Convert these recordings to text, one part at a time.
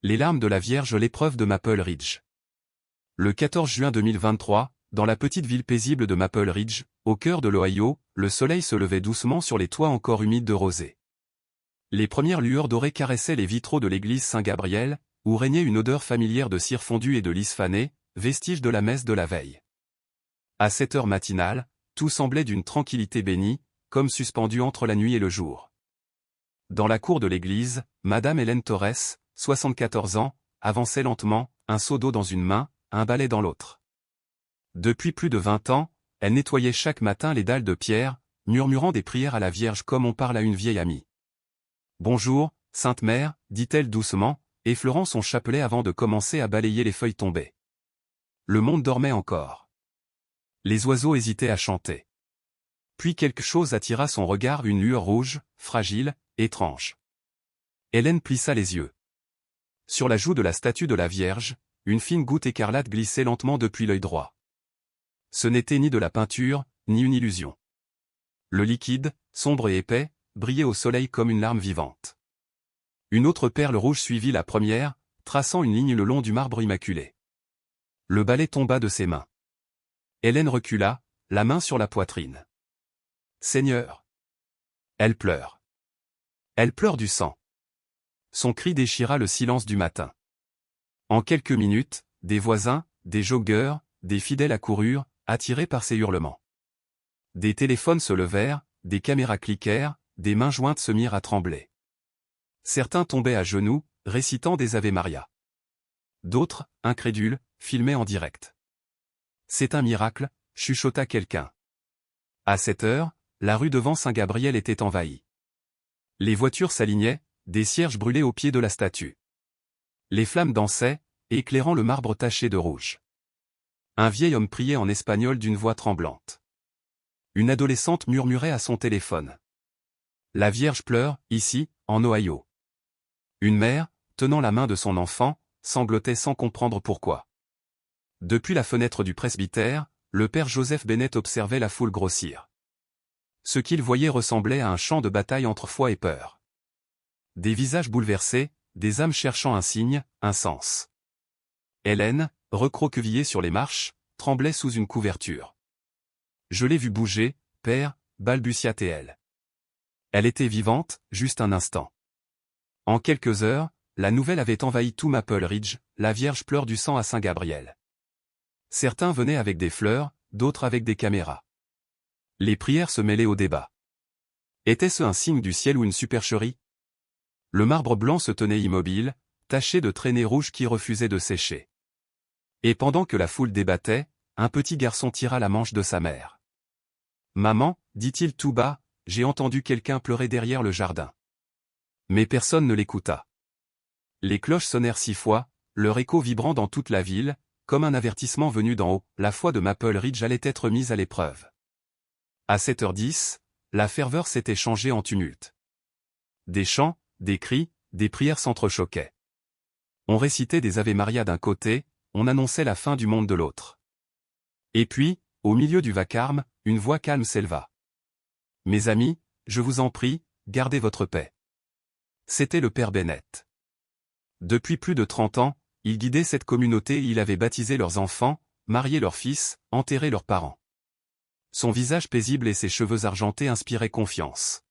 Les larmes de la Vierge, l'épreuve de Maple Ridge. Le 14 juin 2023, dans la petite ville paisible de Maple Ridge, au cœur de l'Ohio, le soleil se levait doucement sur les toits encore humides de rosée. Les premières lueurs dorées caressaient les vitraux de l'église Saint-Gabriel, où régnait une odeur familière de cire fondue et de lys fané, vestige de la messe de la veille. À cette heure matinale, tout semblait d'une tranquillité bénie, comme suspendu entre la nuit et le jour. Dans la cour de l'église, Madame Hélène Torres, 74 ans, avançait lentement, un seau d'eau dans une main, un balai dans l'autre. Depuis plus de 20 ans, elle nettoyait chaque matin les dalles de pierre, murmurant des prières à la Vierge comme on parle à une vieille amie. « Bonjour, Sainte Mère », dit-elle doucement, effleurant son chapelet avant de commencer à balayer les feuilles tombées. Le monde dormait encore. Les oiseaux hésitaient à chanter. Puis quelque chose attira son regard, une lueur rouge, fragile, étrange. Hélène plissa les yeux. Sur la joue de la statue de la Vierge, une fine goutte écarlate glissait lentement depuis l'œil droit. Ce n'était ni de la peinture, ni une illusion. Le liquide, sombre et épais, brillait au soleil comme une larme vivante. Une autre perle rouge suivit la première, traçant une ligne le long du marbre immaculé. Le balai tomba de ses mains. Hélène recula, la main sur la poitrine. « Seigneur !» Elle pleure. Elle pleure du sang. Son cri déchira le silence du matin. En quelques minutes, des voisins, des joggeurs, des fidèles accoururent, attirés par ses hurlements. Des téléphones se levèrent, des caméras cliquèrent, des mains jointes se mirent à trembler. Certains tombaient à genoux, récitant des Ave Maria. D'autres, incrédules, filmaient en direct. « C'est un miracle », chuchota quelqu'un. À cette heure, la rue devant Saint-Gabriel était envahie. Les voitures s'alignaient, des cierges brûlaient au pied de la statue. Les flammes dansaient, éclairant le marbre taché de rouge. Un vieil homme priait en espagnol d'une voix tremblante. Une adolescente murmurait à son téléphone. La Vierge pleure, ici, en Ohio. Une mère, tenant la main de son enfant, sanglotait sans comprendre pourquoi. Depuis la fenêtre du presbytère, le père Joseph Bennett observait la foule grossir. Ce qu'il voyait ressemblait à un champ de bataille entre foi et peur. Des visages bouleversés, des âmes cherchant un signe, un sens. Hélène, recroquevillée sur les marches, tremblait sous une couverture. « Je l'ai vue bouger, père », balbutia-t-elle. Elle était vivante, juste un instant. En quelques heures, la nouvelle avait envahi tout Maple Ridge, la Vierge pleure du sang à Saint-Gabriel. Certains venaient avec des fleurs, d'autres avec des caméras. Les prières se mêlaient au débat. Était-ce un signe du ciel ou une supercherie? Le marbre blanc se tenait immobile, taché de traînées rouges qui refusaient de sécher. Et pendant que la foule débattait, un petit garçon tira la manche de sa mère. « Maman », dit-il tout bas, « j'ai entendu quelqu'un pleurer derrière le jardin. » Mais personne ne l'écouta. Les cloches sonnèrent 6 fois, leur écho vibrant dans toute la ville, comme un avertissement venu d'en haut, la foi de Maple Ridge allait être mise à l'épreuve. À 7h10, la ferveur s'était changée en tumulte. Des chants, des cris, des prières s'entrechoquaient. On récitait des Ave Maria d'un côté, on annonçait la fin du monde de l'autre. Et puis, au milieu du vacarme, une voix calme s'éleva. « Mes amis, je vous en prie, gardez votre paix. » C'était le père Bennett. Depuis plus de 30 ans, il guidait cette communauté et il avait baptisé leurs enfants, marié leurs fils, enterré leurs parents. Son visage paisible et ses cheveux argentés inspiraient confiance.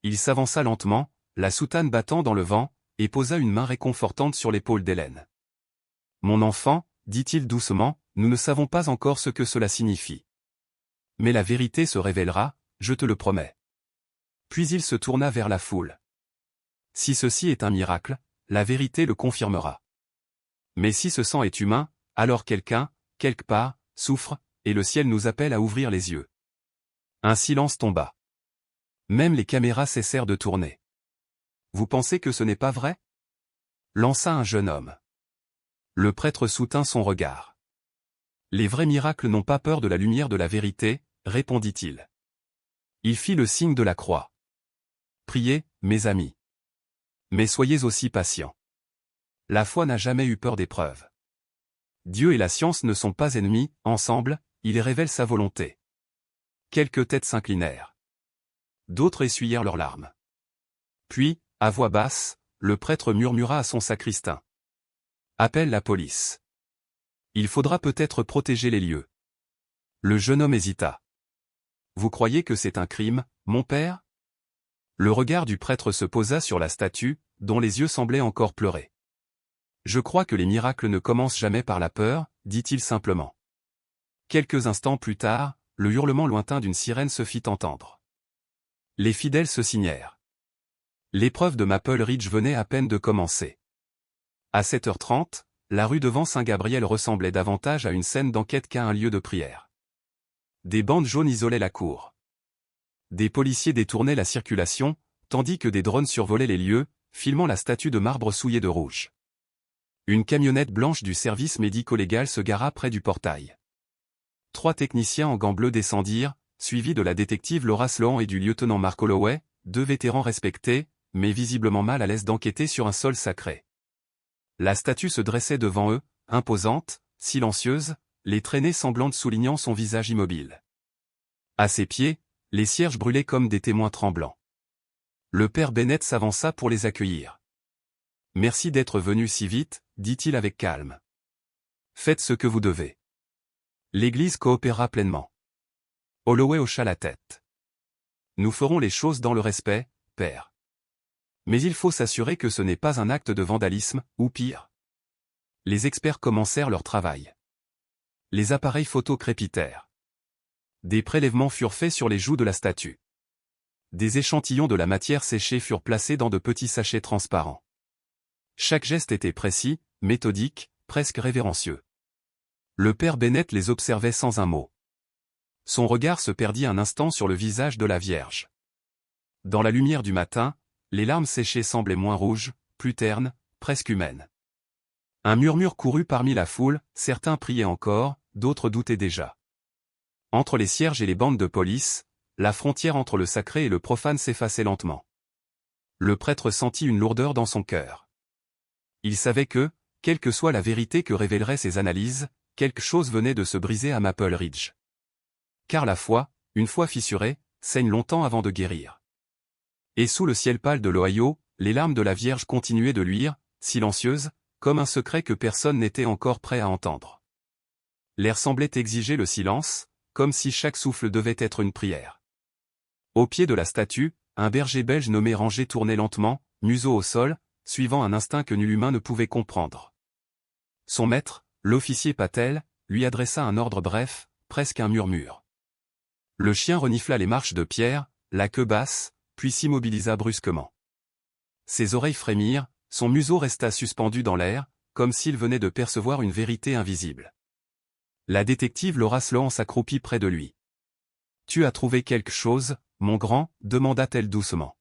Il s'avança lentement, la soutane battant dans le vent, et posa une main réconfortante sur l'épaule d'Hélène. « Mon enfant, » dit-il doucement, « nous ne savons pas encore ce que cela signifie. Mais la vérité se révélera, je te le promets. » Puis il se tourna vers la foule. « Si ceci est un miracle, la vérité le confirmera. Mais si ce sang est humain, alors quelqu'un, quelque part, souffre, et le ciel nous appelle à ouvrir les yeux. » Un silence tomba. Même les caméras cessèrent de tourner. « Vous pensez que ce n'est pas vrai ?» lança un jeune homme. Le prêtre soutint son regard. « Les vrais miracles n'ont pas peur de la lumière de la vérité, » répondit-il. Il fit le signe de la croix. « Priez, mes amis. Mais soyez aussi patients. La foi n'a jamais eu peur d'épreuves. Dieu et la science ne sont pas ennemis, ensemble, il révèle sa volonté. » Quelques têtes s'inclinèrent. D'autres essuyèrent leurs larmes. Puis, à voix basse, le prêtre murmura à son sacristain. Appelle la police. Il faudra peut-être protéger les lieux. Le jeune homme hésita. Vous croyez que c'est un crime, mon père? Le regard du prêtre se posa sur la statue, dont les yeux semblaient encore pleurer. Je crois que les miracles ne commencent jamais par la peur, dit-il simplement. Quelques instants plus tard, le hurlement lointain d'une sirène se fit entendre. Les fidèles se signèrent. L'épreuve de Maple Ridge venait à peine de commencer. À 7h30, la rue devant Saint-Gabriel ressemblait davantage à une scène d'enquête qu'à un lieu de prière. Des bandes jaunes isolaient la cour. Des policiers détournaient la circulation, tandis que des drones survolaient les lieux, filmant la statue de marbre souillée de rouge. Une camionnette blanche du service médico-légal se gara près du portail. 3 techniciens en gants bleus descendirent, suivis de la détective Laura Sloan et du lieutenant Mark Holloway, 2 vétérans respectés, mais visiblement mal à l'aise d'enquêter sur un sol sacré. La statue se dressait devant eux, imposante, silencieuse, les traînées sanglantes soulignant son visage immobile. À ses pieds, les cierges brûlaient comme des témoins tremblants. Le père Bennett s'avança pour les accueillir. « Merci d'être venu si vite, dit-il avec calme. Faites ce que vous devez. » L'Église coopéra pleinement. Holloway hocha la tête. « Nous ferons les choses dans le respect, père. Mais il faut s'assurer que ce n'est pas un acte de vandalisme, ou pire. » Les experts commencèrent leur travail. Les appareils photo crépitèrent. Des prélèvements furent faits sur les joues de la statue. Des échantillons de la matière séchée furent placés dans de petits sachets transparents. Chaque geste était précis, méthodique, presque révérencieux. Le père Bennett les observait sans un mot. Son regard se perdit un instant sur le visage de la Vierge. Dans la lumière du matin, les larmes séchées semblaient moins rouges, plus ternes, presque humaines. Un murmure courut parmi la foule, certains priaient encore, d'autres doutaient déjà. Entre les cierges et les bandes de police, la frontière entre le sacré et le profane s'effaçait lentement. Le prêtre sentit une lourdeur dans son cœur. Il savait que, quelle que soit la vérité que révéleraient ses analyses, quelque chose venait de se briser à Maple Ridge. Car la foi, une fois fissurée, saigne longtemps avant de guérir. Et sous le ciel pâle de l'Ohio, les larmes de la Vierge continuaient de luire, silencieuses, comme un secret que personne n'était encore prêt à entendre. L'air semblait exiger le silence, comme si chaque souffle devait être une prière. Au pied de la statue, un berger belge nommé Ranger tournait lentement, museau au sol, suivant un instinct que nul humain ne pouvait comprendre. Son maître, l'officier Patel, lui adressa un ordre bref, presque un murmure. Le chien renifla les marches de pierre, la queue basse, puis s'immobilisa brusquement. Ses oreilles frémirent, son museau resta suspendu dans l'air, comme s'il venait de percevoir une vérité invisible. La détective Laura Sloan s'accroupit près de lui. « Tu as trouvé quelque chose, mon grand ?» demanda-t-elle doucement.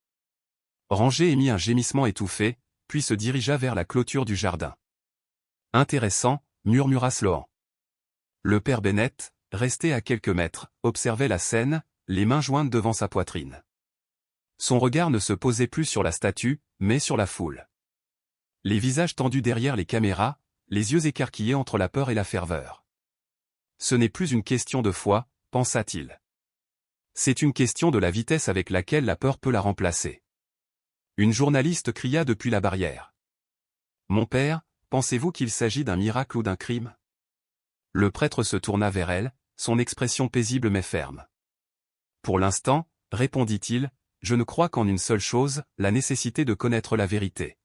Ranger émit un gémissement étouffé, puis se dirigea vers la clôture du jardin. « Intéressant », murmura Sloan. Le père Bennett, resté à quelques mètres, observait la scène, les mains jointes devant sa poitrine. Son regard ne se posait plus sur la statue, mais sur la foule. Les visages tendus derrière les caméras, les yeux écarquillés entre la peur et la ferveur. Ce n'est plus une question de foi, pensa-t-il. C'est une question de la vitesse avec laquelle la peur peut la remplacer. Une journaliste cria depuis la barrière. « Mon père, pensez-vous qu'il s'agit d'un miracle ou d'un crime ?» Le prêtre se tourna vers elle, son expression paisible mais ferme. « Pour l'instant, répondit-il, je ne crois qu'en une seule chose, la nécessité de connaître la vérité. »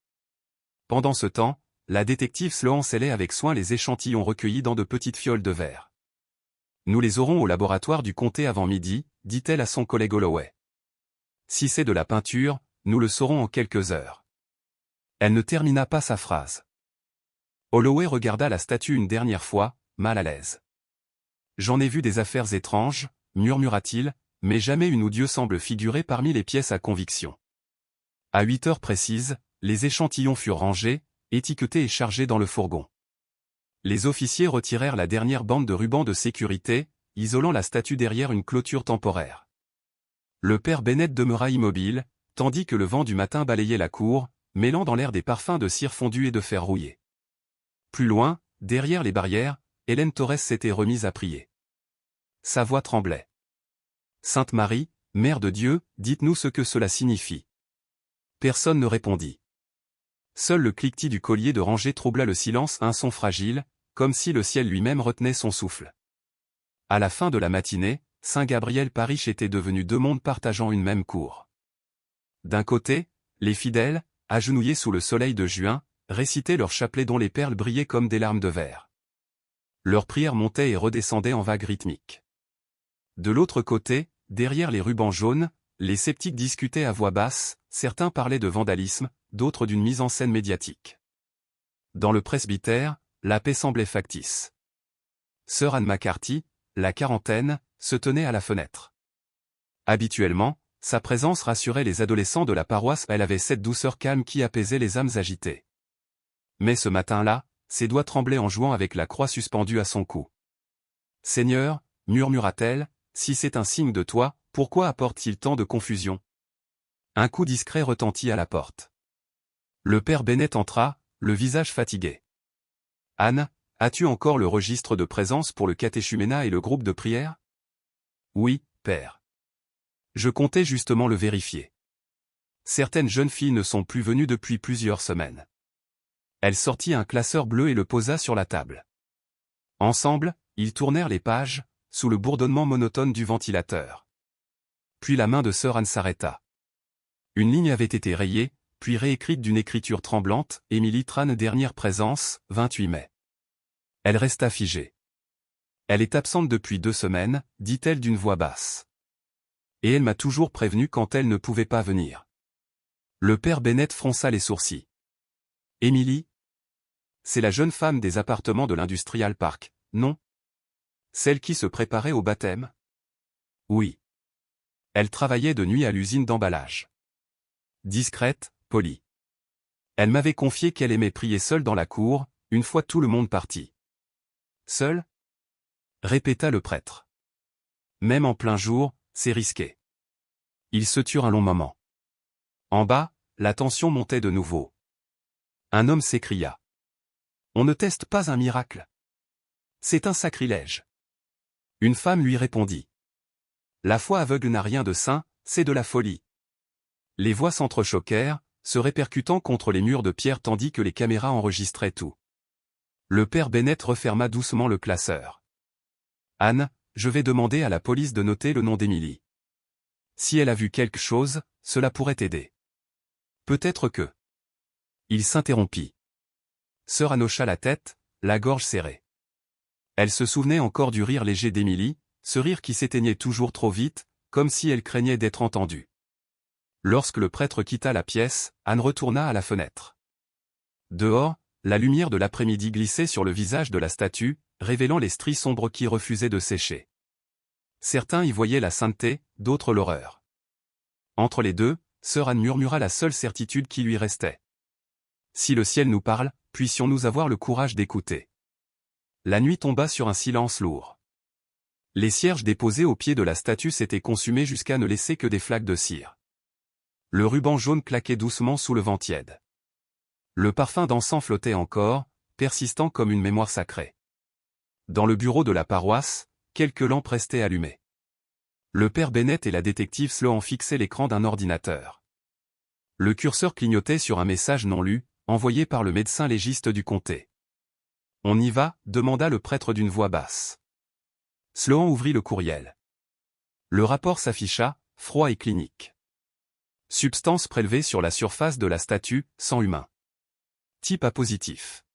Pendant ce temps, la détective Sloan scellait avec soin les échantillons recueillis dans de petites fioles de verre. « Nous les aurons au laboratoire du comté avant midi, dit-elle à son collègue Holloway. Si c'est de la peinture, nous le saurons en quelques heures. Elle ne termina pas sa phrase. Holloway regarda la statue une dernière fois, mal à l'aise. J'en ai vu des affaires étranges, murmura-t-il, mais jamais une où Dieu semble figurer parmi les pièces à conviction. À 8 heures précises, les échantillons furent rangés, étiquetés et chargés dans le fourgon. Les officiers retirèrent la dernière bande de ruban de sécurité, isolant la statue derrière une clôture temporaire. Le père Bennett demeura immobile, tandis que le vent du matin balayait la cour, mêlant dans l'air des parfums de cire fondue et de fer rouillé. Plus loin, derrière les barrières, Hélène Torres s'était remise à prier. Sa voix tremblait. « Sainte Marie, Mère de Dieu, dites-nous ce que cela signifie. » Personne ne répondit. Seul le cliquetis du collier de rangée troubla le silence, un son fragile, comme si le ciel lui-même retenait son souffle. À la fin de la matinée, Saint-Gabriel-Parish était devenu deux mondes partageant une même cour. D'un côté, les fidèles, agenouillés sous le soleil de juin, récitaient leurs chapelets dont les perles brillaient comme des larmes de verre. Leurs prières montaient et redescendaient en vagues rythmiques. De l'autre côté, derrière les rubans jaunes, les sceptiques discutaient à voix basse, certains parlaient de vandalisme, d'autres d'une mise en scène médiatique. Dans le presbytère, la paix semblait factice. Sœur Anne McCarthy, la quarantaine, se tenait à la fenêtre. Habituellement, sa présence rassurait les adolescents de la paroisse, elle avait cette douceur calme qui apaisait les âmes agitées. Mais ce matin-là, ses doigts tremblaient en jouant avec la croix suspendue à son cou. « Seigneur, murmura-t-elle, si c'est un signe de toi, pourquoi apporte-t-il tant de confusion ?» Un coup discret retentit à la porte. Le père Bennett entra, le visage fatigué. « Anne, as-tu encore le registre de présence pour le catéchuménat et le groupe de prière ?»« Oui, père. Je comptais justement le vérifier. Certaines jeunes filles ne sont plus venues depuis plusieurs semaines. » Elle sortit un classeur bleu et le posa sur la table. Ensemble, ils tournèrent les pages, sous le bourdonnement monotone du ventilateur. Puis la main de sœur Anne s'arrêta. Une ligne avait été rayée, puis réécrite d'une écriture tremblante, Émilie Tran, dernière présence, 28 mai. Elle resta figée. Elle est absente depuis 2 semaines, dit-elle d'une voix basse. Et elle m'a toujours prévenu quand elle ne pouvait pas venir. Le père Bennett fronça les sourcils. Émilie? C'est la jeune femme des appartements de l'Industrial Park, non? Celle qui se préparait au baptême? Oui. Elle travaillait de nuit à l'usine d'emballage. Discrète, polie. Elle m'avait confié qu'elle aimait prier seule dans la cour, une fois tout le monde parti. Seule? Répéta le prêtre. Même en plein jour, c'est risqué. Ils se turent un long moment. En bas, la tension montait de nouveau. Un homme s'écria. On ne teste pas un miracle. C'est un sacrilège. Une femme lui répondit. La foi aveugle n'a rien de saint, c'est de la folie. Les voix s'entrechoquèrent, se répercutant contre les murs de pierre tandis que les caméras enregistraient tout. Le père Bennett referma doucement le classeur. Anne, je vais demander à la police de noter le nom d'Émilie. Si elle a vu quelque chose, cela pourrait aider. Peut-être que... Il s'interrompit. Sœur Anne hocha la tête, la gorge serrée. Elle se souvenait encore du rire léger d'Émilie, ce rire qui s'éteignait toujours trop vite, comme si elle craignait d'être entendue. Lorsque le prêtre quitta la pièce, Anne retourna à la fenêtre. Dehors, la lumière de l'après-midi glissait sur le visage de la statue, révélant les stries sombres qui refusaient de sécher. Certains y voyaient la sainteté, d'autres l'horreur. Entre les deux, sœur Anne murmura la seule certitude qui lui restait. Si le ciel nous parle, puissions-nous avoir le courage d'écouter. La nuit tomba sur un silence lourd. Les cierges déposés au pied de la statue s'étaient consumés jusqu'à ne laisser que des flaques de cire. Le ruban jaune claquait doucement sous le vent tiède. Le parfum d'encens flottait encore, persistant comme une mémoire sacrée. Dans le bureau de la paroisse, quelques lampes restaient allumées. Le père Bennett et la détective Sloan fixaient l'écran d'un ordinateur. Le curseur clignotait sur un message non lu, envoyé par le médecin légiste du comté. « On y va » demanda le prêtre d'une voix basse. Sloan ouvrit le courriel. Le rapport s'afficha, froid et clinique. Substance prélevée sur la surface de la statue, sang humain. Type A positif.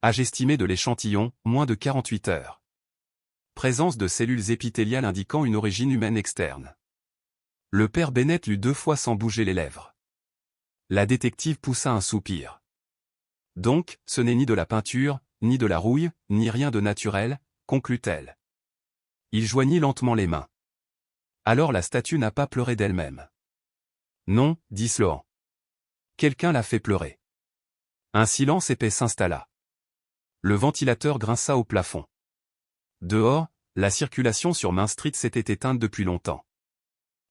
Âge estimé de l'échantillon, moins de 48 heures. Présence de cellules épithéliales indiquant une origine humaine externe. Le père Bennett lut 2 fois sans bouger les lèvres. La détective poussa un soupir. Donc, ce n'est ni de la peinture, ni de la rouille, ni rien de naturel, conclut-elle. Il joignit lentement les mains. Alors la statue n'a pas pleuré d'elle-même. Non, dit Sloan. Quelqu'un l'a fait pleurer. Un silence épais s'installa. Le ventilateur grinça au plafond. Dehors, la circulation sur Main Street s'était éteinte depuis longtemps.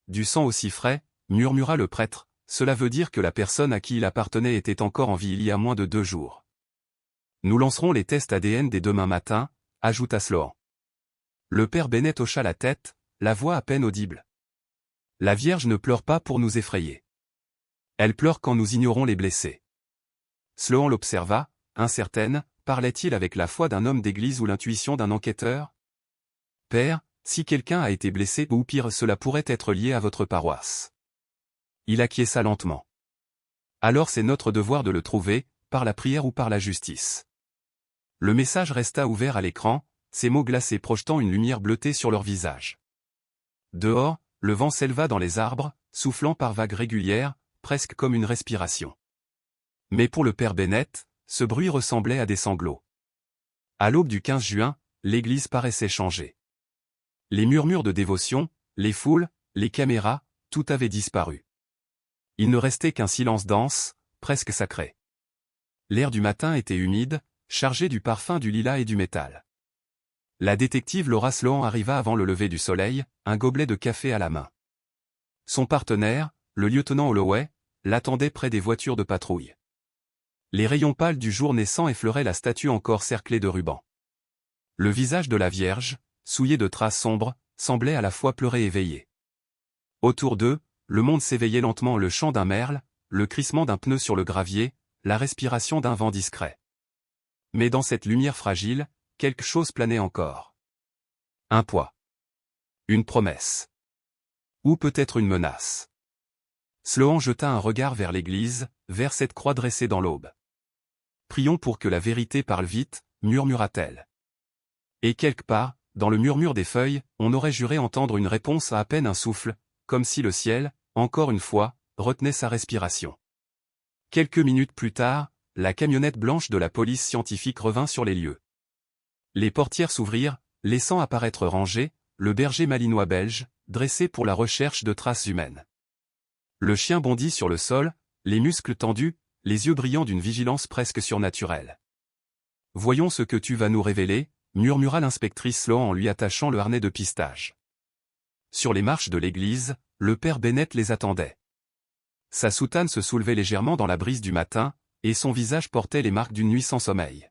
Du sang aussi frais, murmura le prêtre, cela veut dire que la personne à qui il appartenait était encore en vie il y a moins de 2 jours. Nous lancerons les tests ADN dès demain matin, ajouta Sloan. Le père Bennett hocha la tête, la voix à peine audible. La Vierge ne pleure pas pour nous effrayer. Elle pleure quand nous ignorons les blessés. Sloan l'observa, incertaine, parlait-il avec la foi d'un homme d'église ou l'intuition d'un enquêteur? Père, si quelqu'un a été blessé ou pire cela pourrait être lié à votre paroisse. Il acquiesça lentement. Alors c'est notre devoir de le trouver, par la prière ou par la justice. Le message resta ouvert à l'écran, ces mots glacés projetant une lumière bleutée sur leur visage. Dehors, le vent s'éleva dans les arbres, soufflant par vagues régulières, presque comme une respiration. Mais pour le père Bennett, ce bruit ressemblait à des sanglots. À l'aube du 15 juin, l'église paraissait changer. Les murmures de dévotion, les foules, les caméras, tout avait disparu. Il ne restait qu'un silence dense, presque sacré. L'air du matin était humide, chargé du parfum du lilas et du métal. La détective Laura Sloan arriva avant le lever du soleil, un gobelet de café à la main. Son partenaire, le lieutenant Holloway, l'attendait près des voitures de patrouille. Les rayons pâles du jour naissant effleuraient la statue encore cerclée de rubans. Le visage de la Vierge, souillé de traces sombres, semblait à la fois pleurer et veiller. Autour d'eux, le monde s'éveillait lentement, le chant d'un merle, le crissement d'un pneu sur le gravier, la respiration d'un vent discret. Mais dans cette lumière fragile, quelque chose planait encore. Un poids. Une promesse. Ou peut-être une menace. Sloan jeta un regard vers l'église, vers cette croix dressée dans l'aube. Prions pour que la vérité parle vite, murmura-t-elle. Et quelque part, dans le murmure des feuilles, on aurait juré entendre une réponse à peine un souffle, comme si le ciel, encore une fois, retenait sa respiration. Quelques minutes plus tard, la camionnette blanche de la police scientifique revint sur les lieux. Les portières s'ouvrirent, laissant apparaître Rangé, le berger malinois belge, dressé pour la recherche de traces humaines. Le chien bondit sur le sol, les muscles tendus, les yeux brillants d'une vigilance presque surnaturelle. « Voyons ce que tu vas nous révéler », murmura l'inspectrice Sloan en lui attachant le harnais de pistage. Sur les marches de l'église, le père Bennett les attendait. Sa soutane se soulevait légèrement dans la brise du matin, et son visage portait les marques d'une nuit sans sommeil.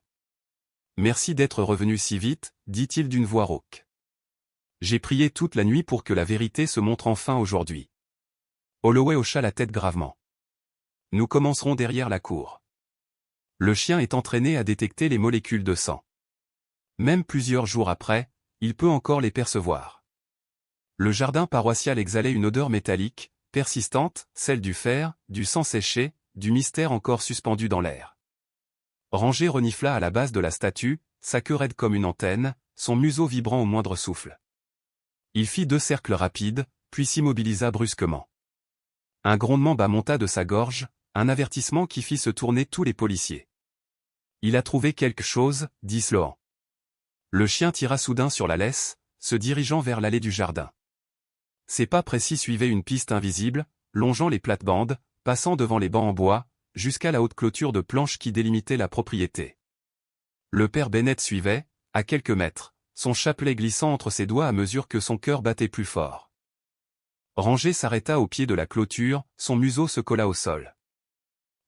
« Merci d'être revenu si vite, dit-il d'une voix rauque. J'ai prié toute la nuit pour que la vérité se montre enfin aujourd'hui. » Holloway hocha la tête gravement. « Nous commencerons derrière la cour. » Le chien est entraîné à détecter les molécules de sang. Même plusieurs jours après, il peut encore les percevoir. Le jardin paroissial exhalait une odeur métallique, persistante, celle du fer, du sang séché, du mystère encore suspendu dans l'air. Rangé renifla à la base de la statue, sa queue raide comme une antenne, son museau vibrant au moindre souffle. Il fit 2 cercles rapides, puis s'immobilisa brusquement. Un grondement bas monta de sa gorge, un avertissement qui fit se tourner tous les policiers. « Il a trouvé quelque chose », dit Sloan. Le chien tira soudain sur la laisse, se dirigeant vers l'allée du jardin. Ses pas précis suivaient une piste invisible, longeant les plates-bandes, passant devant les bancs en bois, jusqu'à la haute clôture de planches qui délimitait la propriété. Le père Bennett suivait, à quelques mètres, son chapelet glissant entre ses doigts à mesure que son cœur battait plus fort. Rangé s'arrêta au pied de la clôture, son museau se colla au sol.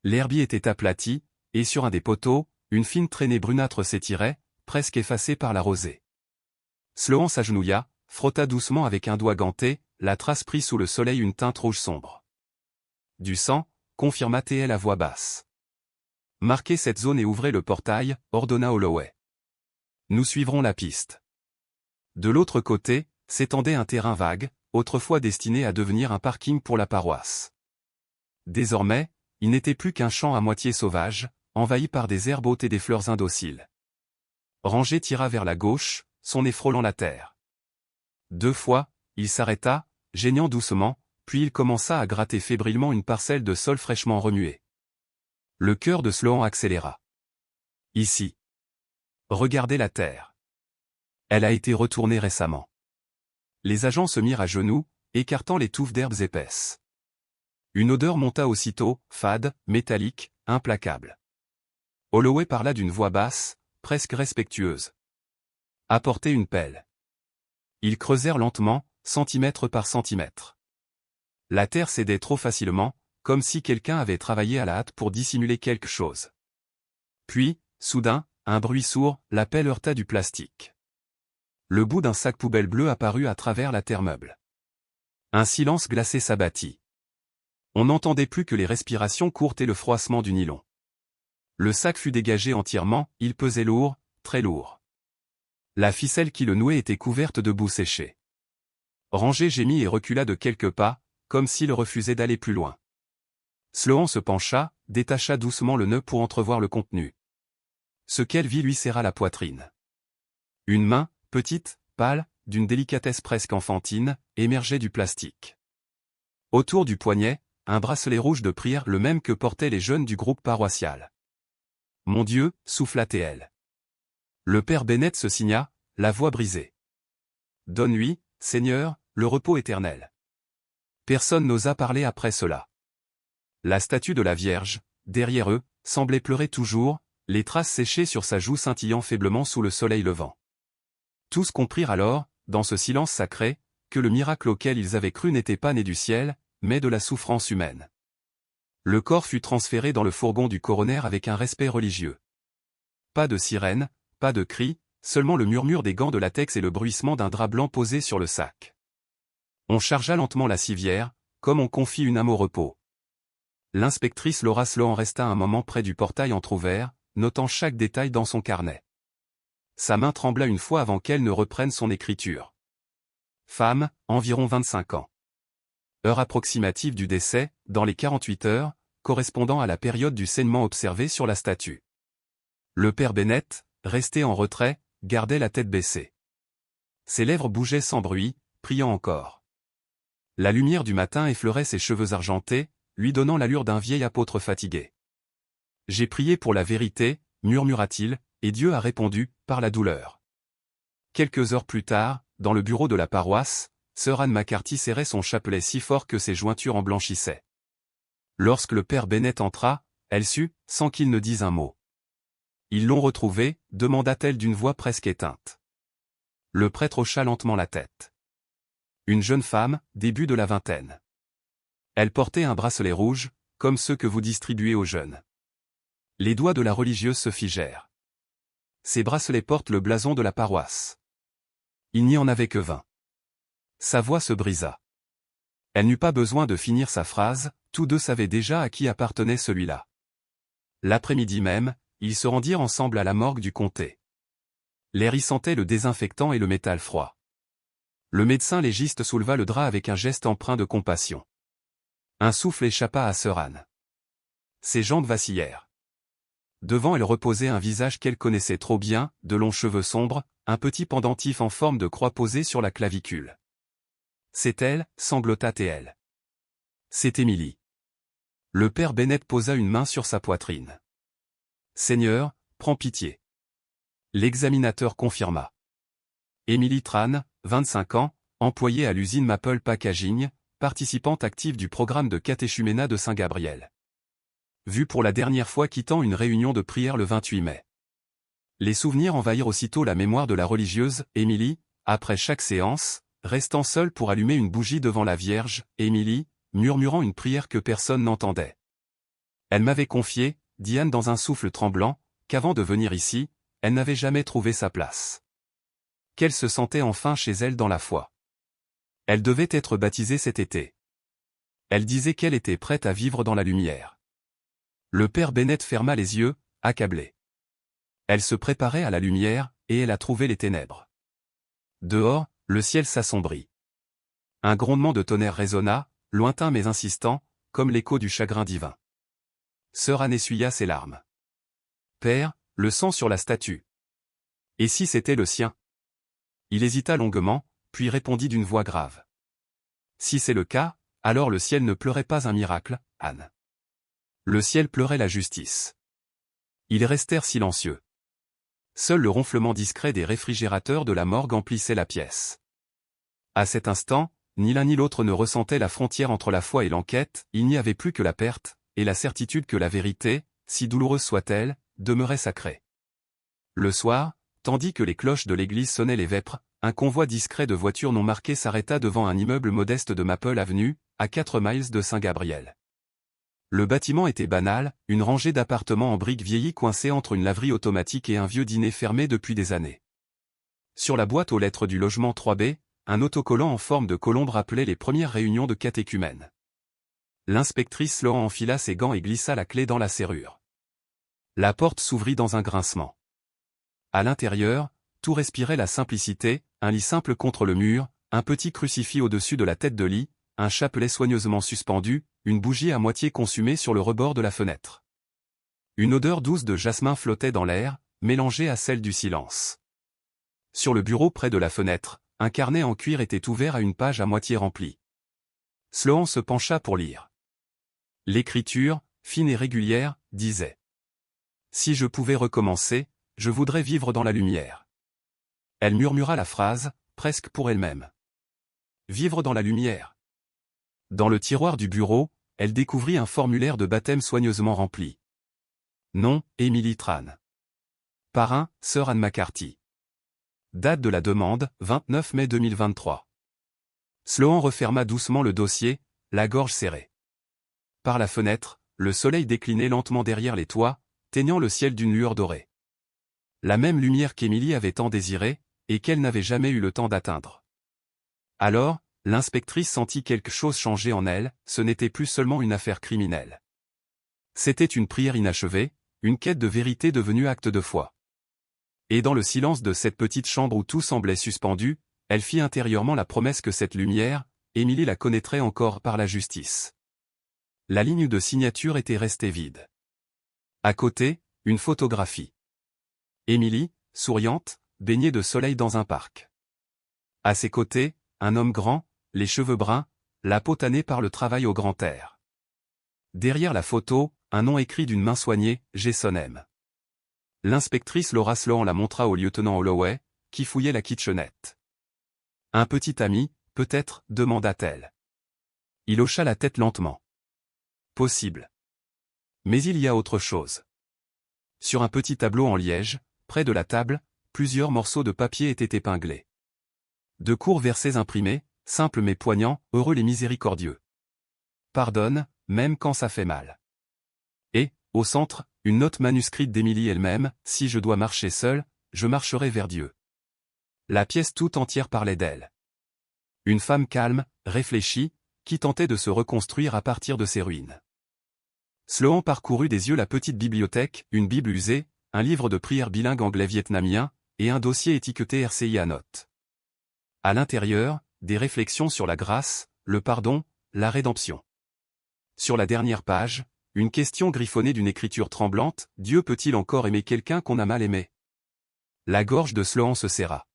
L'herbier était aplati, et sur un des poteaux, une fine traînée brunâtre s'étirait, presque effacée par la rosée. Sloan s'agenouilla, frotta doucement avec un doigt ganté, la trace prit sous le soleil une teinte rouge sombre. « Du sang », confirma T.L. à voix basse. « Marquez cette zone et ouvrez le portail », ordonna Holloway. « Nous suivrons la piste. » De l'autre côté, s'étendait un terrain vague, autrefois destiné à devenir un parking pour la paroisse. Désormais, il n'était plus qu'un champ à moitié sauvage, envahi par des herbes hautes et des fleurs indociles. Rangé tira vers la gauche, son nez frôlant la terre. 2 fois, il s'arrêta, geignant doucement, puis il commença à gratter fébrilement une parcelle de sol fraîchement remuée. Le cœur de Sloan accéléra. Ici. Regardez la terre. Elle a été retournée récemment. Les agents se mirent à genoux, écartant les touffes d'herbes épaisses. Une odeur monta aussitôt, fade, métallique, implacable. Holloway parla d'une voix basse, presque respectueuse. « Apportez une pelle. » Ils creusèrent lentement, centimètre par centimètre. La terre cédait trop facilement, comme si quelqu'un avait travaillé à la hâte pour dissimuler quelque chose. Puis, soudain, un bruit sourd, la pelle heurta du plastique. Le bout d'un sac poubelle bleu apparut à travers la terre meuble. Un silence glacé s'abattit. On n'entendait plus que les respirations courtes et le froissement du nylon. Le sac fut dégagé entièrement, il pesait lourd, très lourd. La ficelle qui le nouait était couverte de boue séchée. Ranger gémit et recula de quelques pas, comme s'il refusait d'aller plus loin. Sloan se pencha, détacha doucement le nœud pour entrevoir le contenu. Ce qu'elle vit lui serra la poitrine. Une main, petite, pâle, d'une délicatesse presque enfantine, émergeait du plastique. Autour du poignet, un bracelet rouge de prière, le même que portaient les jeunes du groupe paroissial. « Mon Dieu » souffla-t-elle. Le père Bennett se signa, la voix brisée. « Donne-lui, Seigneur, le repos éternel. » Personne n'osa parler après cela. La statue de la Vierge, derrière eux, semblait pleurer toujours, les traces séchées sur sa joue scintillant faiblement sous le soleil levant. Tous comprirent alors, dans ce silence sacré, que le miracle auquel ils avaient cru n'était pas né du ciel, mais de la souffrance humaine. Le corps fut transféré dans le fourgon du coroner avec un respect religieux. Pas de sirène, pas de cris, seulement le murmure des gants de latex et le bruissement d'un drap blanc posé sur le sac. On chargea lentement la civière, comme on confie une âme au repos. L'inspectrice Laura Sloan resta un moment près du portail entrouvert, notant chaque détail dans son carnet. Sa main trembla une fois avant qu'elle ne reprenne son écriture. Femme, environ 25 ans. Heure approximative du décès, dans les 48 heures, correspondant à la période du saignement observé sur la statue. Le père Bennett, resté en retrait, gardait la tête baissée. Ses lèvres bougeaient sans bruit, priant encore. La lumière du matin effleurait ses cheveux argentés, lui donnant l'allure d'un vieil apôtre fatigué. « J'ai prié pour la vérité » murmura-t-il, et Dieu a répondu, par la douleur. Quelques heures plus tard, dans le bureau de la paroisse, sœur Anne McCarthy serrait son chapelet si fort que ses jointures en blanchissaient. Lorsque le père Bennett entra, elle sut, sans qu'il ne dise un mot. « Ils l'ont retrouvé » demanda-t-elle d'une voix presque éteinte. Le prêtre hocha lentement la tête. Une jeune femme, début de la vingtaine. Elle portait un bracelet rouge, comme ceux que vous distribuez aux jeunes. Les doigts de la religieuse se figèrent. Ces bracelets portent le blason de la paroisse. Il n'y en avait que 20. Sa voix se brisa. Elle n'eut pas besoin de finir sa phrase, tous deux savaient déjà à qui appartenait celui-là. L'après-midi même, ils se rendirent ensemble à la morgue du comté. L'air y sentait le désinfectant et le métal froid. Le médecin légiste souleva le drap avec un geste empreint de compassion. Un souffle échappa à sœur Anne. Ses jambes vacillèrent. Devant elle reposait un visage qu'elle connaissait trop bien, de longs cheveux sombres, un petit pendentif en forme de croix posé sur la clavicule. C'est elle, sanglota-t-elle. C'est Émilie. Le père Bennett posa une main sur sa poitrine. Seigneur, prends pitié. L'examinateur confirma. Émilie Tran, 25 ans, employée à l'usine Maple Packaging, participante active du programme de catéchuménat de Saint-Gabriel. Vue pour la dernière fois quittant une réunion de prière le 28 mai. Les souvenirs envahirent aussitôt la mémoire de la religieuse, Émilie, après chaque séance, restant seule pour allumer une bougie devant la Vierge, Émilie, murmurant une prière que personne n'entendait. Elle m'avait confié, dit Anne dans un souffle tremblant, qu'avant de venir ici, elle n'avait jamais trouvé sa place. Qu'elle se sentait enfin chez elle dans la foi. Elle devait être baptisée cet été. Elle disait qu'elle était prête à vivre dans la lumière. Le père Bennett ferma les yeux, accablé. Elle se préparait à la lumière, et elle a trouvé les ténèbres. Dehors, le ciel s'assombrit. Un grondement de tonnerre résonna, lointain mais insistant, comme l'écho du chagrin divin. Sœur Anne essuya ses larmes. Père, le sang sur la statue. Et si c'était le sien? Il hésita longuement, puis répondit d'une voix grave. Si c'est le cas, alors le ciel ne pleurait pas un miracle, Anne. Le ciel pleurait la justice. Ils restèrent silencieux. Seul le ronflement discret des réfrigérateurs de la morgue emplissait la pièce. À cet instant, ni l'un ni l'autre ne ressentait la frontière entre la foi et l'enquête, il n'y avait plus que la perte, et la certitude que la vérité, si douloureuse soit-elle, demeurait sacrée. Le soir, tandis que les cloches de l'église sonnaient les vêpres, un convoi discret de voitures non marquées s'arrêta devant un immeuble modeste de Maple Avenue, à 4 miles de Saint-Gabriel. Le bâtiment était banal, une rangée d'appartements en briques vieillies coincés entre une laverie automatique et un vieux dîner fermé depuis des années. Sur la boîte aux lettres du logement 3B, un autocollant en forme de colombe rappelait les premières réunions de catéchumènes. L'inspectrice Sloan enfila ses gants et glissa la clé dans la serrure. La porte s'ouvrit dans un grincement. À l'intérieur, tout respirait la simplicité, un lit simple contre le mur, un petit crucifix au-dessus de la tête de lit, un chapelet soigneusement suspendu, une bougie à moitié consumée sur le rebord de la fenêtre. Une odeur douce de jasmin flottait dans l'air, mélangée à celle du silence. Sur le bureau près de la fenêtre, un carnet en cuir était ouvert à une page à moitié remplie. Sloan se pencha pour lire. L'écriture, fine et régulière, disait « Si je pouvais recommencer, je voudrais vivre dans la lumière. » Elle murmura la phrase, presque pour elle-même. Vivre dans la lumière. Dans le tiroir du bureau, elle découvrit un formulaire de baptême soigneusement rempli. Nom, Emily Tran. Parrain, Sir Anne McCarthy. Date de la demande, 29 mai 2023. Sloan referma doucement le dossier, la gorge serrée. Par la fenêtre, le soleil déclinait lentement derrière les toits, teignant le ciel d'une lueur dorée. La même lumière qu'Emily avait tant désirée, et qu'elle n'avait jamais eu le temps d'atteindre. Alors, l'inspectrice sentit quelque chose changer en elle, ce n'était plus seulement une affaire criminelle. C'était une prière inachevée, une quête de vérité devenue acte de foi. Et dans le silence de cette petite chambre où tout semblait suspendu, elle fit intérieurement la promesse que cette lumière, Emily la connaîtrait encore par la justice. La ligne de signature était restée vide. À côté, une photographie. Emily, souriante, baignée de soleil dans un parc. À ses côtés, un homme grand, les cheveux bruns, la peau tannée par le travail au grand air. Derrière la photo, un nom écrit d'une main soignée, Jason M. L'inspectrice Laura Sloan la montra au lieutenant Holloway, qui fouillait la kitchenette. Un petit ami, peut-être, demanda-t-elle. Il hocha la tête lentement. Possible. Mais il y a autre chose. Sur un petit tableau en liège, près de la table, plusieurs morceaux de papier étaient épinglés. De courts versets imprimés, simples mais poignants, heureux les miséricordieux. Pardonne, même quand ça fait mal. Et, au centre, une note manuscrite d'Emily elle-même, si je dois marcher seule, je marcherai vers Dieu. La pièce tout entière parlait d'elle. Une femme calme, réfléchie, qui tentait de se reconstruire à partir de ses ruines. Sloan parcourut des yeux la petite bibliothèque, une bible usée, un livre de prière bilingue anglais-vietnamien, et un dossier étiqueté RCIA notes. À l'intérieur, des réflexions sur la grâce, le pardon, la rédemption. Sur la dernière page, une question griffonnée d'une écriture tremblante, Dieu peut-il encore aimer quelqu'un qu'on a mal aimé? La gorge de Sloan se serra.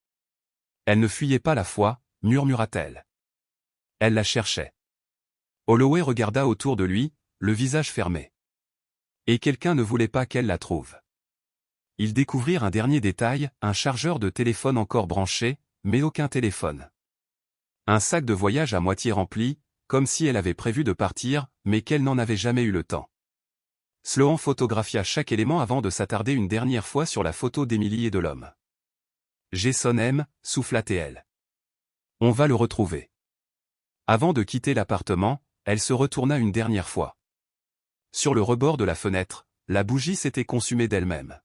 Elle ne fuyait pas la foi, murmura-t-elle. Elle la cherchait. Holloway regarda autour de lui, le visage fermé. Et quelqu'un ne voulait pas qu'elle la trouve. Ils découvrirent un dernier détail, un chargeur de téléphone encore branché, mais aucun téléphone. Un sac de voyage à moitié rempli, comme si elle avait prévu de partir, mais qu'elle n'en avait jamais eu le temps. Sloan photographia chaque élément avant de s'attarder une dernière fois sur la photo d'Emily et de l'homme. Jason M, souffla-t-elle. On va le retrouver. Avant de quitter l'appartement, elle se retourna une dernière fois. Sur le rebord de la fenêtre, la bougie s'était consumée d'elle-même.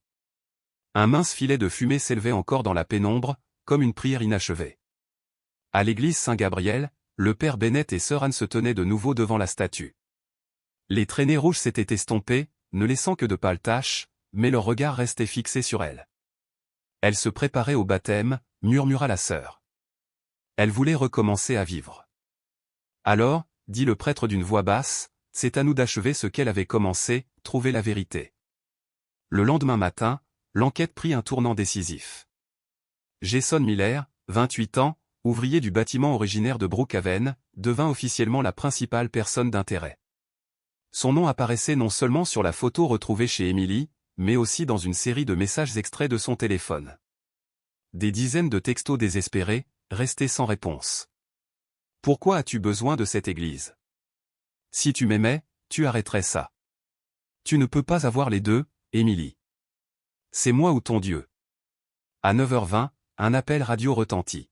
Un mince filet de fumée s'élevait encore dans la pénombre, comme une prière inachevée. À l'église Saint-Gabriel, le père Bennett et sœur Anne se tenaient de nouveau devant la statue. Les traînées rouges s'étaient estompées, ne laissant que de pâles taches, mais leur regard restait fixé sur elle. Elle se préparait au baptême, murmura la sœur. Elle voulait recommencer à vivre. Alors, dit le prêtre d'une voix basse, c'est à nous d'achever ce qu'elle avait commencé, trouver la vérité. Le lendemain matin, l'enquête prit un tournant décisif. Jason Miller, 28 ans, ouvrier du bâtiment originaire de Brookhaven, devint officiellement la principale personne d'intérêt. Son nom apparaissait non seulement sur la photo retrouvée chez Emily, mais aussi dans une série de messages extraits de son téléphone. Des dizaines de textos désespérés, restés sans réponse. Pourquoi as-tu besoin de cette église? Si tu m'aimais, tu arrêterais ça. Tu ne peux pas avoir les deux, Emily. C'est moi ou ton Dieu. À 9h20, un appel radio retentit.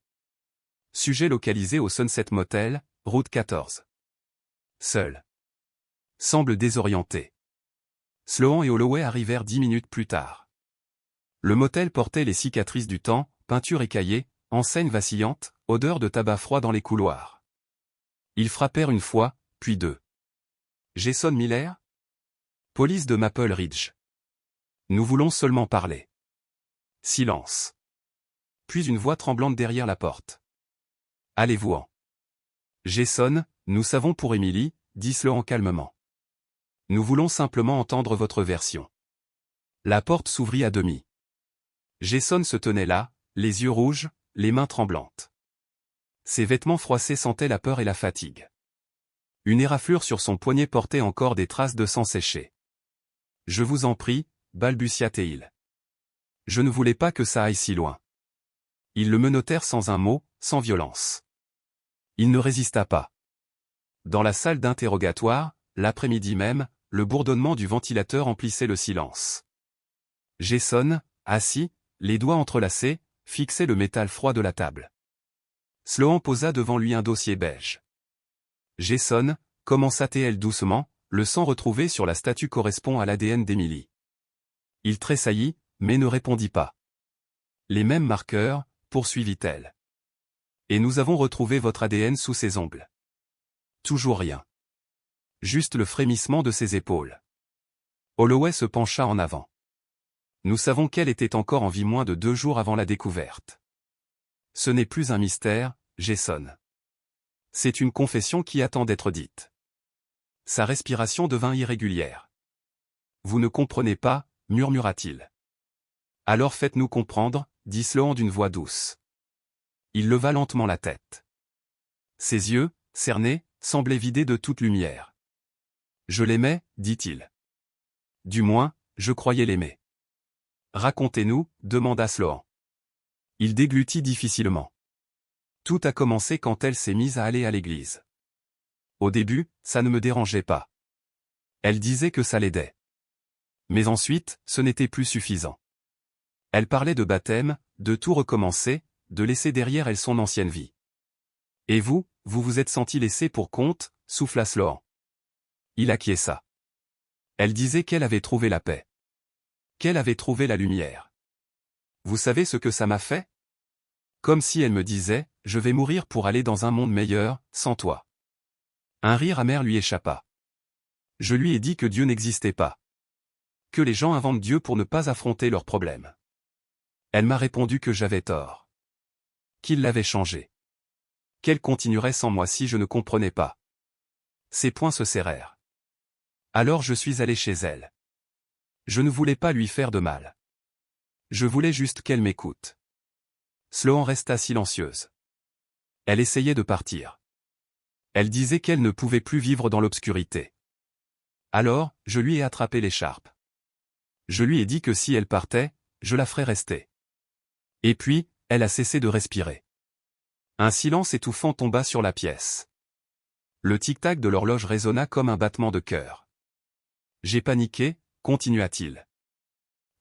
Sujet localisé au Sunset Motel, route 14. Seul. Semble désorienté. Sloan et Holloway arrivèrent 10 minutes plus tard. Le motel portait les cicatrices du temps, peinture écaillée, enseigne vacillante, odeur de tabac froid dans les couloirs. Ils frappèrent une fois, puis deux. Jason Miller? Police de Maple Ridge. Nous voulons seulement parler. Silence. Puis une voix tremblante derrière la porte. Allez-vous-en. Jason, nous savons pour Emily, dit Sloan calmement. Nous voulons simplement entendre votre version. La porte s'ouvrit à demi. Jason se tenait là, les yeux rouges, les mains tremblantes. Ses vêtements froissés sentaient la peur et la fatigue. Une éraflure sur son poignet portait encore des traces de sang séché. Je vous en prie, balbutia-t-il. Je ne voulais pas que ça aille si loin. Ils le menottèrent sans un mot, sans violence. Il ne résista pas. Dans la salle d'interrogatoire, l'après-midi même, le bourdonnement du ventilateur emplissait le silence. Jason, assis, les doigts entrelacés, fixait le métal froid de la table. Sloan posa devant lui un dossier beige. Jason, commença-t-elle doucement, le sang retrouvé sur la statue correspond à l'ADN d'Emily. Il tressaillit, mais ne répondit pas. Les mêmes marqueurs, poursuivit-elle. Et nous avons retrouvé votre ADN sous ses ongles. Toujours rien. Juste le frémissement de ses épaules. Holloway se pencha en avant. Nous savons qu'elle était encore en vie moins de 2 jours avant la découverte. Ce n'est plus un mystère, Jason. C'est une confession qui attend d'être dite. Sa respiration devint irrégulière. Vous ne comprenez pas, murmura-t-il. Alors faites-nous comprendre, dit Sloan d'une voix douce. Il leva lentement la tête. Ses yeux, cernés, semblaient vidés de toute lumière. Je l'aimais, dit-il. Du moins, je croyais l'aimer. Racontez-nous, demanda Sloan. Il déglutit difficilement. Tout a commencé quand elle s'est mise à aller à l'église. Au début, ça ne me dérangeait pas. Elle disait que ça l'aidait. Mais ensuite, ce n'était plus suffisant. Elle parlait de baptême, de tout recommencer, de laisser derrière elle son ancienne vie. Et vous, vous vous êtes senti laissé pour compte, souffla Sloan. Il acquiesça. Elle disait qu'elle avait trouvé la paix. Qu'elle avait trouvé la lumière. Vous savez ce que ça m'a fait? Comme si elle me disait, je vais mourir pour aller dans un monde meilleur, sans toi. Un rire amer lui échappa. Je lui ai dit que Dieu n'existait pas. Que les gens inventent Dieu pour ne pas affronter leurs problèmes. Elle m'a répondu que j'avais tort. Qu'il l'avait changé. Qu'elle continuerait sans moi si je ne comprenais pas. Ses poings se serrèrent. Alors je suis allé chez elle. Je ne voulais pas lui faire de mal. Je voulais juste qu'elle m'écoute. Sloan resta silencieuse. Elle essayait de partir. Elle disait qu'elle ne pouvait plus vivre dans l'obscurité. Alors, je lui ai attrapé l'écharpe. Je lui ai dit que si elle partait, je la ferais rester. Et puis, elle a cessé de respirer. Un silence étouffant tomba sur la pièce. Le tic-tac de l'horloge résonna comme un battement de cœur. J'ai paniqué, continua-t-il.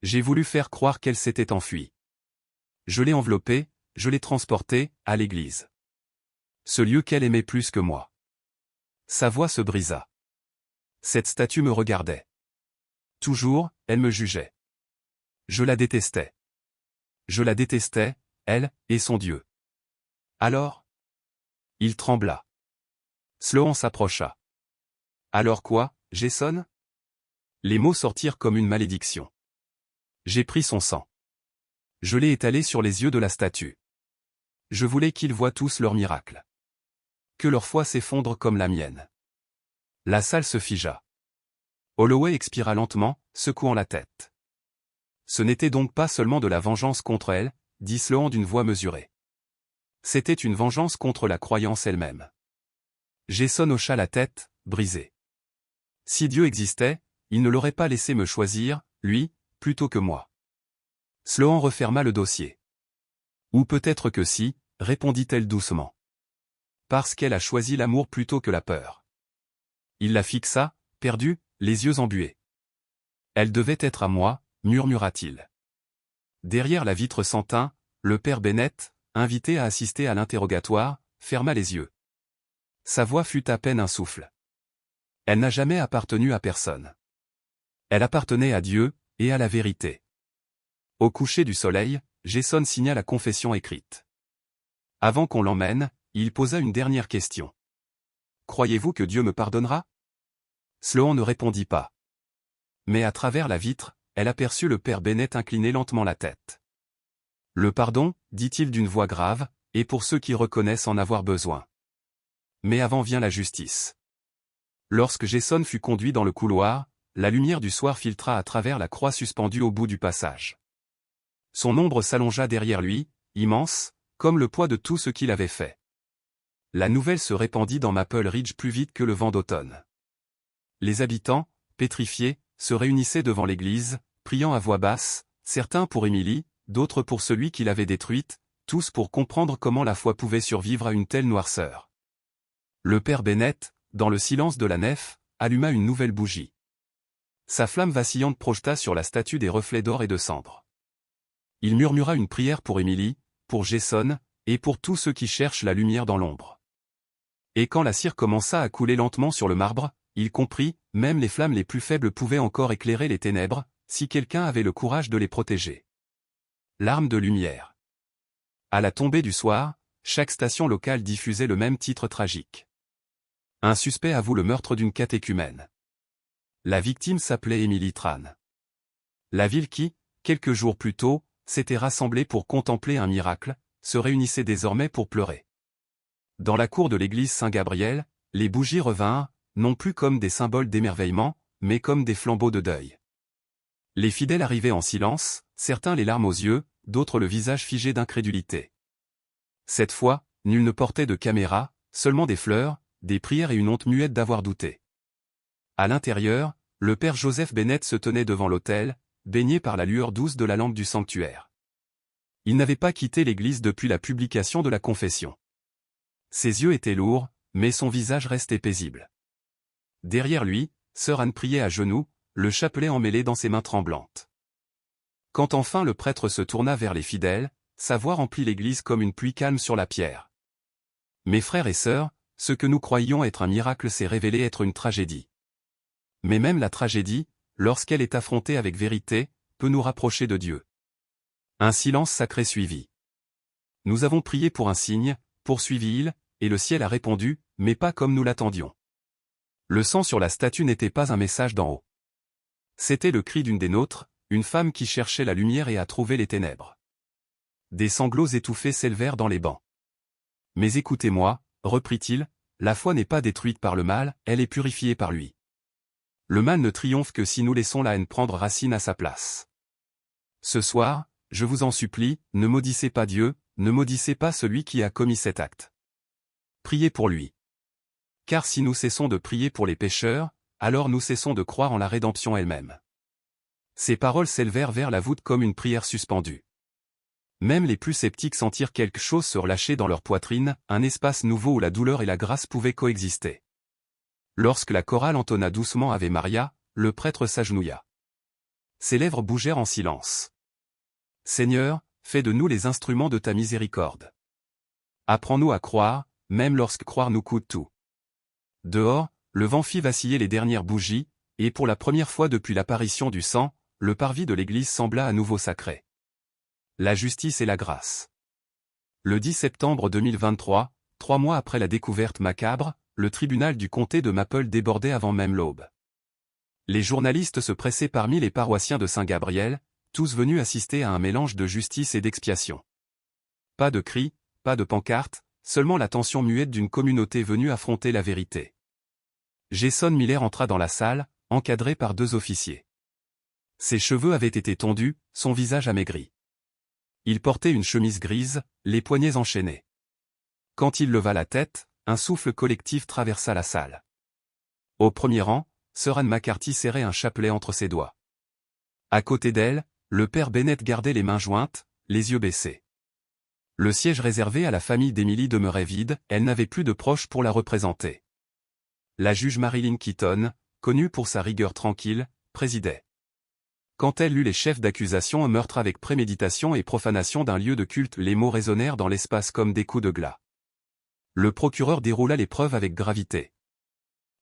J'ai voulu faire croire qu'elle s'était enfuie. Je l'ai enveloppée, je l'ai transportée, à l'église. Ce lieu qu'elle aimait plus que moi. Sa voix se brisa. Cette statue me regardait. Toujours, elle me jugeait. Je la détestais. Je la détestais, elle, et son Dieu. Alors? Il trembla. Sloan s'approcha. Alors quoi, Jason? Les mots sortirent comme une malédiction. J'ai pris son sang. Je l'ai étalé sur les yeux de la statue. Je voulais qu'ils voient tous leur miracle. Que leur foi s'effondre comme la mienne. La salle se figea. Holloway expira lentement, secouant la tête. Ce n'était donc pas seulement de la vengeance contre elle, dit Sloan d'une voix mesurée. C'était une vengeance contre la croyance elle-même. Jason hocha la tête, brisé. Si Dieu existait, il ne l'aurait pas laissé me choisir, lui, plutôt que moi. Sloan referma le dossier. Ou peut-être que si, répondit-elle doucement. Parce qu'elle a choisi l'amour plutôt que la peur. Il la fixa, perdu, les yeux embués. Elle devait être à moi, murmura-t-il. Derrière la vitre sans teint, le père Bennett, invité à assister à l'interrogatoire, ferma les yeux. Sa voix fut à peine un souffle. Elle n'a jamais appartenu à personne. Elle appartenait à Dieu, et à la vérité. Au coucher du soleil, Jason signa la confession écrite. Avant qu'on l'emmène, il posa une dernière question. Croyez-vous que Dieu me pardonnera? Sloan ne répondit pas. Mais à travers la vitre, elle aperçut le père Bennett incliner lentement la tête. « Le pardon, dit-il d'une voix grave, et pour ceux qui reconnaissent en avoir besoin. Mais avant vient la justice. » Lorsque Jason fut conduit dans le couloir, la lumière du soir filtra à travers la croix suspendue au bout du passage. Son ombre s'allongea derrière lui, immense, comme le poids de tout ce qu'il avait fait. La nouvelle se répandit dans Maple Ridge plus vite que le vent d'automne. Les habitants, pétrifiés, se réunissaient devant l'église, priant à voix basse, certains pour Emily, d'autres pour celui qui l'avait détruite, tous pour comprendre comment la foi pouvait survivre à une telle noirceur. Le père Bennett, dans le silence de la nef, alluma une nouvelle bougie. Sa flamme vacillante projeta sur la statue des reflets d'or et de cendre. Il murmura une prière pour Emily, pour Jason, et pour tous ceux qui cherchent la lumière dans l'ombre. Et quand la cire commença à couler lentement sur le marbre, il comprit, même les flammes les plus faibles pouvaient encore éclairer les ténèbres, si quelqu'un avait le courage de les protéger. L'arme de lumière. À la tombée du soir, chaque station locale diffusait le même titre tragique. Un suspect avoue le meurtre d'une catéchumène. La victime s'appelait Emily Tran. La ville qui, quelques jours plus tôt, s'était rassemblée pour contempler un miracle, se réunissait désormais pour pleurer. Dans la cour de l'église Saint-Gabriel, les bougies revinrent, non plus comme des symboles d'émerveillement, mais comme des flambeaux de deuil. Les fidèles arrivaient en silence, certains les larmes aux yeux, d'autres le visage figé d'incrédulité. Cette fois, nul ne portait de caméra, seulement des fleurs, des prières et une honte muette d'avoir douté. À l'intérieur, le père Joseph Bennett se tenait devant l'autel, baigné par la lueur douce de la lampe du sanctuaire. Il n'avait pas quitté l'église depuis la publication de la confession. Ses yeux étaient lourds, mais son visage restait paisible. Derrière lui, sœur Anne priait à genoux, le chapelet emmêlé dans ses mains tremblantes. Quand enfin le prêtre se tourna vers les fidèles, sa voix remplit l'église comme une pluie calme sur la pierre. Mes frères et sœurs, ce que nous croyions être un miracle s'est révélé être une tragédie. Mais même la tragédie, lorsqu'elle est affrontée avec vérité, peut nous rapprocher de Dieu. Un silence sacré suivit. Nous avons prié pour un signe, poursuivit-il, et le ciel a répondu, mais pas comme nous l'attendions. Le sang sur la statue n'était pas un message d'en haut. C'était le cri d'une des nôtres, une femme qui cherchait la lumière et a trouvé les ténèbres. Des sanglots étouffés s'élevèrent dans les bancs. Mais écoutez-moi, reprit-il, la foi n'est pas détruite par le mal, elle est purifiée par lui. Le mal ne triomphe que si nous laissons la haine prendre racine à sa place. Ce soir, je vous en supplie, ne maudissez pas Dieu, ne maudissez pas celui qui a commis cet acte. Priez pour lui. Car si nous cessons de prier pour les pécheurs, alors nous cessons de croire en la rédemption elle-même. Ces paroles s'élevèrent vers la voûte comme une prière suspendue. Même les plus sceptiques sentirent quelque chose se relâcher dans leur poitrine, un espace nouveau où la douleur et la grâce pouvaient coexister. Lorsque la chorale entonna doucement Ave Maria, le prêtre s'agenouilla. Ses lèvres bougèrent en silence. « Seigneur, fais de nous les instruments de ta miséricorde. Apprends-nous à croire, même lorsque croire nous coûte tout. » Dehors, le vent fit vaciller les dernières bougies, et pour la première fois depuis l'apparition du sang, le parvis de l'église sembla à nouveau sacré. La justice et la grâce. Le 10 septembre 2023, 3 mois après la découverte macabre, le tribunal du comté de Maple débordait avant même l'aube. Les journalistes se pressaient parmi les paroissiens de Saint-Gabriel, tous venus assister à un mélange de justice et d'expiation. Pas de cris, pas de pancartes, seulement la tension muette d'une communauté venue affronter la vérité. Jason Miller entra dans la salle, encadré par 2 officiers. Ses cheveux avaient été tondus, son visage amaigri. Il portait une chemise grise, les poignets enchaînés. Quand il leva la tête, un souffle collectif traversa la salle. Au premier rang, sœur Anne McCarthy serrait un chapelet entre ses doigts. À côté d'elle, le père Bennett gardait les mains jointes, les yeux baissés. Le siège réservé à la famille d'Emily demeurait vide, elle n'avait plus de proches pour la représenter. La juge Marilyn Keaton, connue pour sa rigueur tranquille, présidait. Quand elle lut les chefs d'accusation, un meurtre avec préméditation et profanation d'un lieu de culte, les mots résonnèrent dans l'espace comme des coups de glas. Le procureur déroula les preuves avec gravité.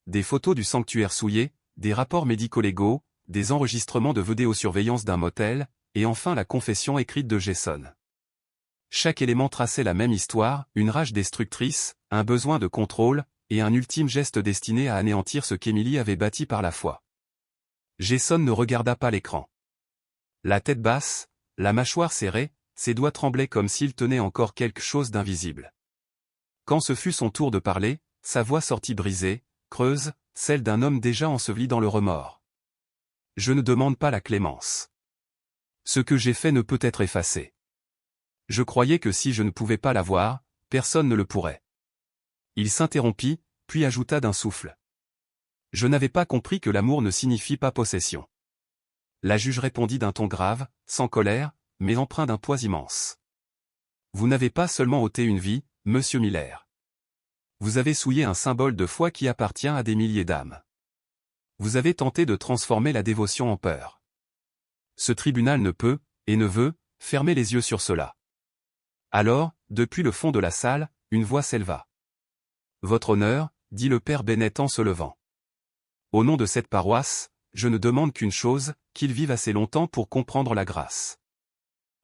Des photos du sanctuaire souillé, des rapports médico-légaux, des enregistrements de vidéosurveillance d'un motel, et enfin la confession écrite de Jason. Chaque élément traçait la même histoire, une rage destructrice, un besoin de contrôle, et un ultime geste destiné à anéantir ce qu'Emily avait bâti par la foi. Jason ne regarda pas l'écran. La tête basse, la mâchoire serrée, ses doigts tremblaient comme s'il tenait encore quelque chose d'invisible. Quand ce fut son tour de parler, sa voix sortit brisée, creuse, celle d'un homme déjà enseveli dans le remords. Je ne demande pas la clémence. Ce que j'ai fait ne peut être effacé. Je croyais que si je ne pouvais pas la voir, personne ne le pourrait. Il s'interrompit, puis ajouta d'un souffle. Je n'avais pas compris que l'amour ne signifie pas possession. La juge répondit d'un ton grave, sans colère, mais empreint d'un poids immense. Vous n'avez pas seulement ôté une vie, monsieur Miller. Vous avez souillé un symbole de foi qui appartient à des milliers d'âmes. Vous avez tenté de transformer la dévotion en peur. Ce tribunal ne peut, et ne veut, fermer les yeux sur cela. Alors, depuis le fond de la salle, une voix s'éleva. Votre honneur, dit le père Bennett en se levant. Au nom de cette paroisse, je ne demande qu'une chose, qu'il vive assez longtemps pour comprendre la grâce.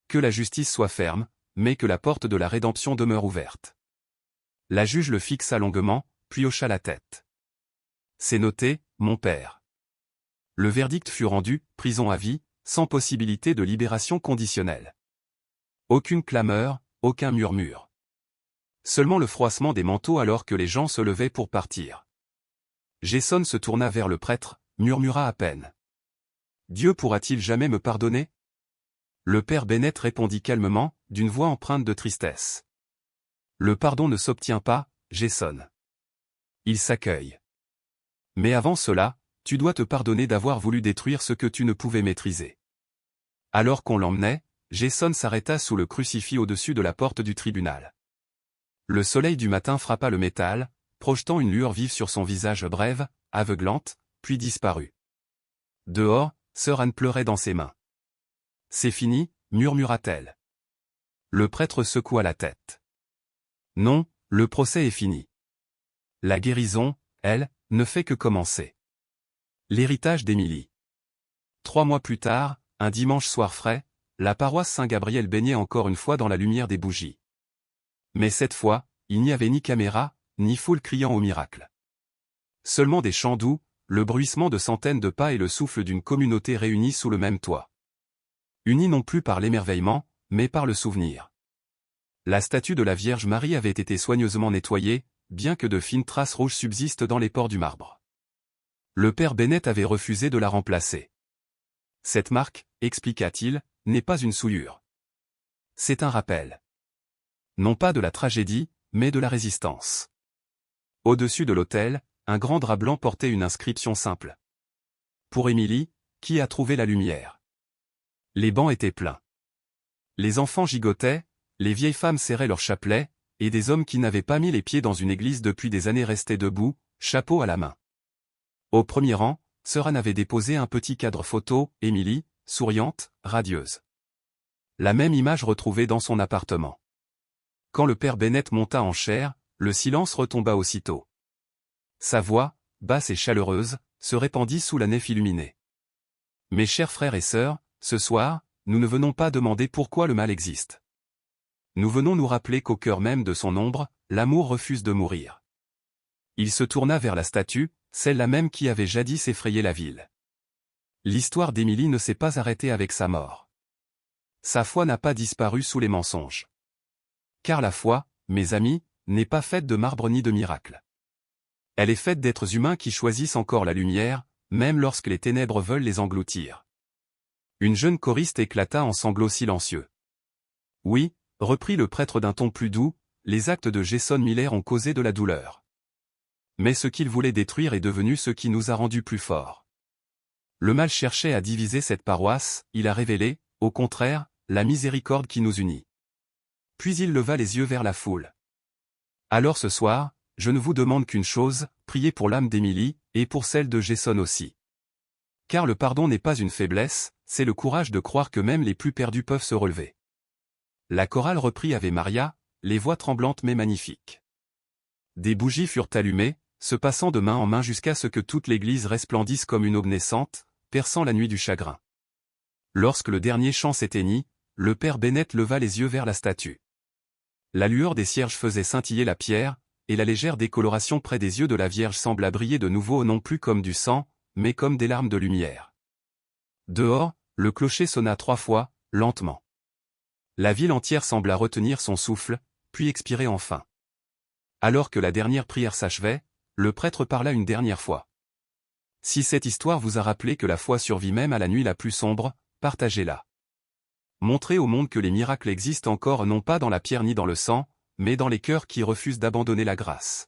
Que la justice soit ferme, mais que la porte de la rédemption demeure ouverte. La juge le fixa longuement, puis hocha la tête. C'est noté, mon père. Le verdict fut rendu, prison à vie, sans possibilité de libération conditionnelle. Aucune clameur, aucun murmure. Seulement le froissement des manteaux alors que les gens se levaient pour partir. Jason se tourna vers le prêtre, murmura à peine. Dieu pourra-t-il jamais me pardonner? Le père Bennett répondit calmement, d'une voix empreinte de tristesse. Le pardon ne s'obtient pas, Jason. Il s'accueille. Mais avant cela, tu dois te pardonner d'avoir voulu détruire ce que tu ne pouvais maîtriser. Alors qu'on l'emmenait, Jason s'arrêta sous le crucifix au-dessus de la porte du tribunal. Le soleil du matin frappa le métal, projetant une lueur vive sur son visage brève, aveuglante, puis disparut. Dehors, sœur Anne pleurait dans ses mains. C'est fini, murmura-t-elle. Le prêtre secoua la tête. Non, le procès est fini. La guérison, elle, ne fait que commencer. L'héritage d'Émilie. 3 mois plus tard, un dimanche soir frais, la paroisse Saint-Gabriel baignait encore une fois dans la lumière des bougies. Mais cette fois, il n'y avait ni caméra, ni foule criant au miracle. Seulement des chants doux, le bruissement de centaines de pas et le souffle d'une communauté réunie sous le même toit. Unis non plus par l'émerveillement, mais par le souvenir. La statue de la Vierge Marie avait été soigneusement nettoyée, bien que de fines traces rouges subsistent dans les pores du marbre. Le père Bennett avait refusé de la remplacer. Cette marque, expliqua-t-il, n'est pas une souillure. C'est un rappel. Non pas de la tragédie, mais de la résistance. Au-dessus de l'autel, un grand drap blanc portait une inscription simple. Pour Émilie, qui a trouvé la lumière. Les bancs étaient pleins. Les enfants gigotaient, les vieilles femmes serraient leurs chapelets, et des hommes qui n'avaient pas mis les pieds dans une église depuis des années restaient debout, chapeau à la main. Au premier rang, sœur Anne avait déposé un petit cadre photo, Émilie, souriante, radieuse. La même image retrouvée dans son appartement. Quand le père Bennett monta en chair, le silence retomba aussitôt. Sa voix, basse et chaleureuse, se répandit sous la nef illuminée. Mes chers frères et sœurs, ce soir, nous ne venons pas demander pourquoi le mal existe. Nous venons nous rappeler qu'au cœur même de son ombre, l'amour refuse de mourir. Il se tourna vers la statue, celle-là même qui avait jadis effrayé la ville. L'histoire d'Émilie ne s'est pas arrêtée avec sa mort. Sa foi n'a pas disparu sous les mensonges. Car la foi, mes amis, n'est pas faite de marbre ni de miracles. Elle est faite d'êtres humains qui choisissent encore la lumière, même lorsque les ténèbres veulent les engloutir. Une jeune choriste éclata en sanglots silencieux. Oui, reprit le prêtre d'un ton plus doux, les actes de Jason Miller ont causé de la douleur. Mais ce qu'il voulait détruire est devenu ce qui nous a rendus plus forts. Le mal cherchait à diviser cette paroisse, il a révélé, au contraire, la miséricorde qui nous unit. Puis il leva les yeux vers la foule. Alors ce soir, je ne vous demande qu'une chose, priez pour l'âme d'Émilie, et pour celle de Jason aussi. Car le pardon n'est pas une faiblesse, c'est le courage de croire que même les plus perdus peuvent se relever. La chorale reprit Ave Maria, les voix tremblantes mais magnifiques. Des bougies furent allumées, se passant de main en main jusqu'à ce que toute l'église resplendisse comme une aube naissante, perçant la nuit du chagrin. Lorsque le dernier chant s'éteignit, le père Bennett leva les yeux vers la statue. La lueur des cierges faisait scintiller la pierre, et la légère décoloration près des yeux de la Vierge sembla briller de nouveau non plus comme du sang, mais comme des larmes de lumière. Dehors, Le clocher sonna 3 fois, lentement. La ville entière sembla retenir son souffle, puis expirer enfin. Alors que la dernière prière s'achevait, le prêtre parla une dernière fois. Si cette histoire vous a rappelé que la foi survit même à la nuit la plus sombre, partagez-la. Montrez au monde que les miracles existent encore non pas dans la pierre ni dans le sang, mais dans les cœurs qui refusent d'abandonner la grâce.